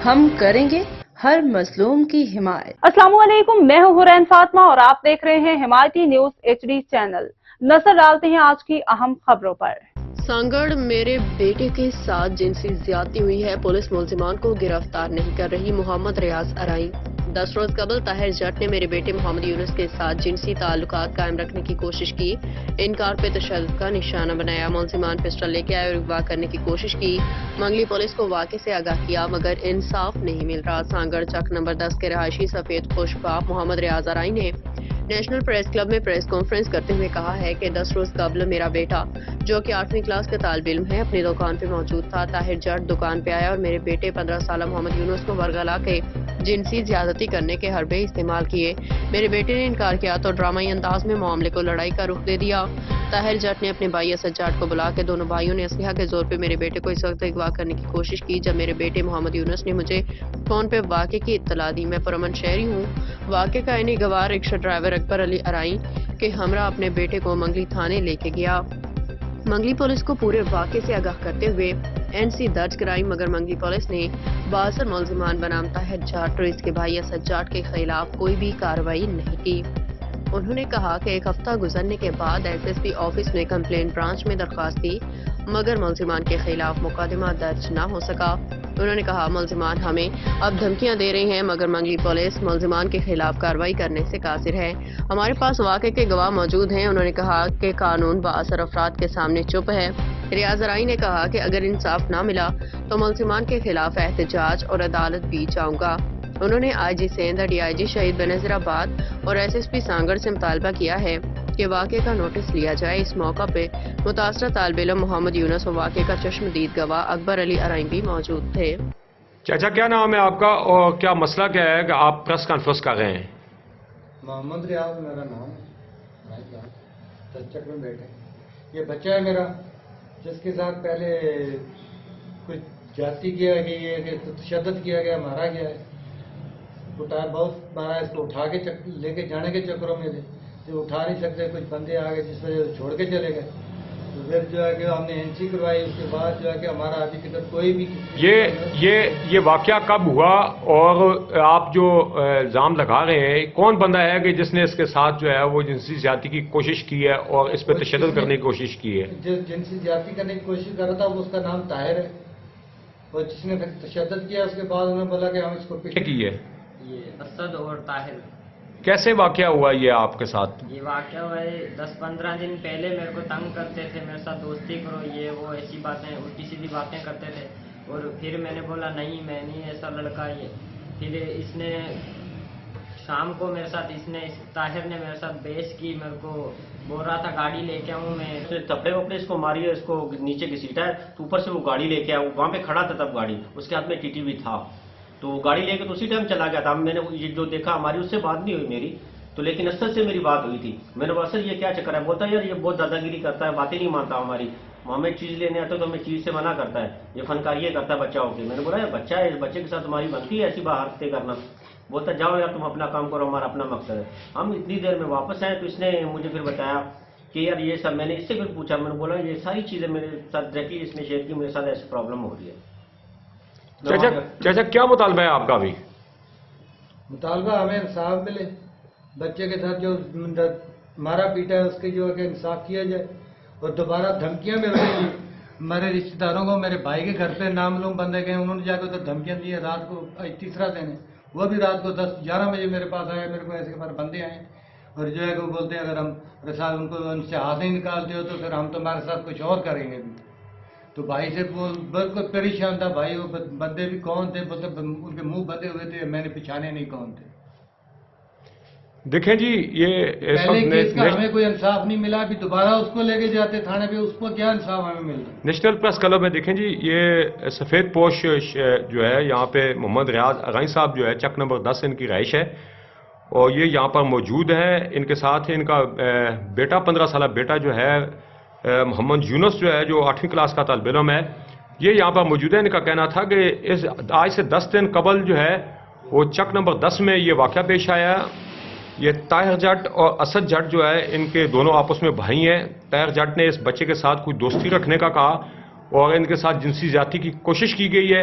ہم کریں گے ہر مظلوم کی حمایت۔ السلام علیکم، میں ہوں حرین فاطمہ اور آپ دیکھ رہے ہیں حمایتی نیوز HD چینل۔ نظر ڈالتے ہیں آج کی اہم خبروں پر۔ سانگڑ میرے بیٹے کے ساتھ جنسی زیادتی ہوئی ہے، پولیس ملزمان کو گرفتار نہیں کر رہی، محمد ریاض ارائی۔ 10 روز قبل طاہر جٹ نے میرے بیٹے محمد یونس کے ساتھ جنسی تعلقات قائم رکھنے کی کوشش کی، انکار پہ تشدد کا نشانہ بنایا، ملزمان پسٹل لے کے آئے اور اغوا کرنے کی کوشش کی، منگلی پولیس کو واقعے سے آگاہ کیا مگر انصاف نہیں مل رہا۔ سانگڑ چک نمبر 10 کے رہائشی سفید پوش محمد ریاض ارائی نے نیشنل پریس کلب میں پریس کانفرنس کرتے ہوئے کہا ہے کہ 10 روز قبل میرا بیٹا جو کہ 8ویں کلاس کا طالب علم ہے اپنی دکان پہ موجود تھا۔ طاہر جٹ دکان پہ آیا اور میرے بیٹے 15 سالہ محمد یونس کو ورگلا کے جنسی زیادتی کرنے کے حربے استعمال کیے۔ میرے بیٹے نے انکار کیا تو ڈرامائی انداز میں معاملے کو لڑائی کا رخ دے دیا۔ طاہر جٹ نے اپنے بھائی اسد جٹ کو بلا کے دونوں بھائیوں نے اسلحہ کے زور پہ میرے بیٹے کو اس وقت اغوا کرنے کی کوشش کی جب میرے بیٹے محمد یونس نے مجھے فون پہ واقعے کی اطلاع دی۔ میں پرامن شہری ہوں۔ واقعے کا عینی گواہ رکشہ ڈرائیور اکبر علی ارائی کے ہمراہ اپنے بیٹے کو منگلی تھانے لے کے گیا۔ منگلی پولیس کو پورے واقعے سے آگاہ کرتے ہوئے NC درج کرائی مگر منگلی پولیس نے بااثر ملزمان بنام طاہر جٹ اور اس کے بھائی اسد جٹ کے خلاف کوئی بھی کارروائی نہیں کی۔ انہوں نے کہا کہ ایک ہفتہ گزرنے کے بعد SSP آفس میں کمپلین برانچ میں درخواست دی مگر ملزمان کے خلاف مقدمہ درج نہ ہو سکا۔ انہوں نے کہا ملزمان ہمیں اب دھمکیاں دے رہے ہیں مگر منگلی پولیس ملزمان کے خلاف کارروائی کرنے سے قاصر ہے۔ ہمارے پاس واقعے کے گواہ موجود ہیں۔ انہوں نے کہا کہ قانون بااثر افراد کے سامنے چپ ہے۔ ریاض ارائی نے کہا کہ اگر انصاف نہ ملا تو ملزمان کے خلاف احتجاج اور عدالت بھی جاؤں گا۔ انہوں نے IG سندھ، DIG شہید بنظیر آباد اور SSP سانگڑ سے مطالبہ کیا ہے کہ واقعے کا نوٹس لیا جائے۔ اس موقع پہ متاثرہ طالب علم محمد یونس اور واقعے کا چشمدید گواہ اکبر علی ارائی بھی موجود تھے۔ چاچا کیا نام ہے آپ کا اور کیا مسئلہ کیا ہے کہ آپ پریس کانفرنس کر رہے ہیں؟ محمد ریاض میرا نام ہے، 10 چک میں بیٹھے۔ یہ بچہ ہے میرا جس کے ساتھ پہلے کچھ جاتی کیا گئی ہے کہ تشدد کیا گیا، مارا گیا ہے، بہت مارا، اس کو اٹھا کے لے کے جانے کے چکروں میں تھے، جو اٹھا نہیں سکتے کچھ بندے آ گئے جس وجہ سے چھوڑ کے چلے گئے۔ تو پھر جو ہے کہ ہم نے NC کروائی، اس کے بعد جو ہے کہ ہمارا ابھی تک کوئی بھی یہ واقعہ کب ہوا اور آپ جو الزام لگا رہے ہیں کون بندہ ہے کہ جس نے اس کے ساتھ جو ہے وہ جنسی زیادتی کی کوشش کی ہے اور اس پہ تشدد کرنے کی کوشش کی ہے؟ جس جنسی زیادتی کرنے کی کوشش کر رہا تھا وہ اس کا نام طاہر ہے، اور جس نے تشدد کیا اس کے بعد انہوں نے بولا کہ ہم اس کو کی ہے یہ اسد اور طاہر۔ کیسے واقعہ ہوا یہ آپ کے ساتھ؟ یہ واقعہ ہوا ہے 10-15 دن پہلے، میرے کو تنگ کرتے تھے، میرے ساتھ دوستی کرو، یہ وہ ایسی باتیں الٹی سیدھی باتیں کرتے تھے، اور پھر میں نے بولا نہیں میں نہیں ایسا لڑکا۔ یہ پھر اس نے شام کو میرے ساتھ طاہر نے میرے ساتھ بحث کی، میرے کو بول رہا تھا گاڑی لے کے آؤں میں، تپڑے وپڑے اس کو ماری ہے، اس کو نیچے گھسیٹا ہے تو اوپر سے وہ گاڑی لے کے آیا، وہاں پہ کھڑا تھا تب گاڑی، اس کے ہاتھ میں TT بھی تھا، تو وہ گاڑی لے کے تو اسی ٹائم چلا گیا تھا۔ میں نے یہ جو دیکھا، ہماری اس سے بات نہیں ہوئی میری تو، لیکن اسد سے میری بات ہوئی تھی۔ میں نے بولا سر یہ کیا چکر ہے؟ بولتا یار یہ بہت دادا گیری کرتا ہے، باتیں نہیں مانتا ہماری، ہمیں چیز لینے آتے تو ہمیں چیز سے منع کرتا ہے، یہ فنکاری کرتا ہے بچہ ہو کے۔ میں نے بولا یہ بچہ ہے، اس بچے کے ساتھ تمہاری بنتی ہے ایسی حرکتیں کرنا؟ بولتا جاؤ یار تم اپنا کام کرو، ہمارا اپنا مقصد ہے۔ ہم اتنی دیر میں واپس آئے تو اس نے مجھے پھر بتایا کہ یار یہ سب، میں نے اس سے پھر پوچھا، میں نے بولا یہ ساری چیزیں میرے ساتھ ڈائریکٹلی اس نے شیئر کی، میرے ساتھ ایسی پرابلم ہو رہی ہے۔ چاچا کیا مطالبہ ہے آپ کا بھی؟ مطالبہ ہمیں انصاف ملے، بچے کے ساتھ جو مارا پیٹا ہے اس کے جو ہے کہ انصاف کیا جائے، اور دوبارہ دھمکیاں مل رہی ہیں ہمارے رشتہ داروں کو۔ میرے بھائی کے گھر پہ نامعلوم بندے گئے، انہوں نے جا کے تو دھمکیاں دی ہیں رات کو، تیسرا دن ہے، وہ بھی رات کو 10-11 بجے میرے پاس آئے، میرے کو ایسے کے بندے آئے اور جو ہے کہ وہ بولتے ہیں اگر ہم ان کو ان سے ہاتھ نہیں نکالتے ہو تو پھر ہم تمہارے ساتھ کچھ اور کریں گے بھی۔ تو بھائی سے بالکل پریشان تھا بھائی، وہ بندے بھی کون تھے، ان کے منہ بندے ہوئے تھے، میں نے پہچانے نہیں کون تھے۔ دیکھیں جی یہ پہلے کیس کا ہمیں کوئی انصاف نہیں ملا، ابھی دوبارہ اس کو لے کے جاتے تھانے پہ، اس کو کیا انصاف ہمیں مل رہا ہے؟ نیشنل پریس کلب میں دیکھیں جی یہ سفید پوش جو ہے یہاں پہ محمد ریاض ارائی صاحب جو ہے چک نمبر 10 ان کی رہائش ہے اور یہ یہاں پر موجود ہے۔ ان کے ساتھ ان کا بیٹا 15 سالہ بیٹا جو ہے محمد یونس جو ہے جو 8ویں کلاس کا طالب علم ہے، یہ یہاں پر موجود ہے۔ ان کا کہنا تھا کہ آج سے 10 دن قبل جو ہے وہ چک نمبر 10 میں یہ واقعہ پیش آیا۔ یہ طاہر جٹ اور اسد جٹ جو ہے ان کے دونوں آپس میں بھائی ہیں۔ طاہر جٹ نے اس بچے کے ساتھ کوئی دوستی رکھنے کا کہا اور ان کے ساتھ جنسی زیادتی کی کوشش کی گئی ہے۔